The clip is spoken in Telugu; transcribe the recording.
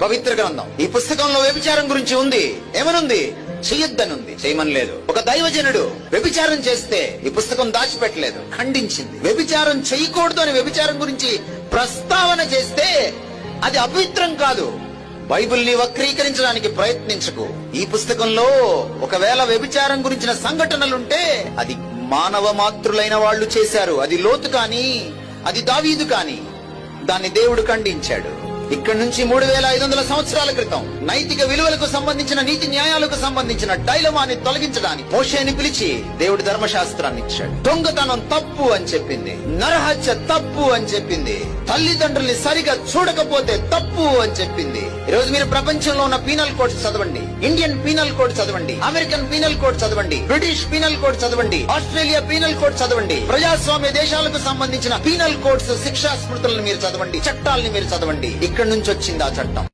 పవిత్ర గ్రంథం. ఈ పుస్తకంలో వ్యభిచారం గురించి ఉంది. ఏమనుంది? చెయ్యొద్దనుంది, చేయమని లేదు. ఒక దైవజనుడు వ్యభిచారం చేస్తే ఈ పుస్తకం దాచిపెట్టలేదు, ఖండించింది. వ్యభిచారం చేయకూడదు అని వ్యభిచారం గురించి ప్రస్తావన చేస్తే అది అపవిత్రం కాదు. బైబిల్ని వక్రీకరించడానికి ప్రయత్నించకు. ఈ పుస్తకంలో ఒకవేళ వ్యభిచారం గురించిన సంఘటనలుంటే అది మానవ మాతృలైన వాళ్ళు చేశారు. అది లోతు కాని, అది దావీదు కాని, దాన్ని దేవుడు ఖండించాడు. ఇక్కడ నుంచి 3500 సంవత్సరాల క్రితం నైతిక విలువలకు సంబంధించిన, నీతి న్యాయాలకు సంబంధించిన డైలమాని తొలగించడానికి మోషేని పిలిచి దేవుడు ధర్మశాస్త్రాన్ని ఇచ్చాడు. దొంగతనం తప్పు అని చెప్పింది, నరహత్య తప్పు అని చెప్పింది, తల్లిదండ్రుల్ని సరిగా చూడకపోతే తప్పు అని చెప్పింది. ఈరోజు మీరు ప్రపంచంలో ఉన్న పీనల్ కోడ్స్ చదవండి, ఇండియన్ పీనల్ కోడ్ చదవండి, అమెరికన్ పీనల్ కోడ్ చదవండి, బ్రిటిష్ పీనల్ కోడ్ చదవండి, ఆస్ట్రేలియా పీనల్ కోడ్ చదవండి, ప్రజాస్వామ్య దేశాలకు సంబంధించిన పీనల్ కోడ్స్, శిక్షా స్మృతులను మీరు చదవండి, చట్టాలని మీరు చదవండి. ఇక్కడ నుంచి వచ్చింది ఆ చట్టం.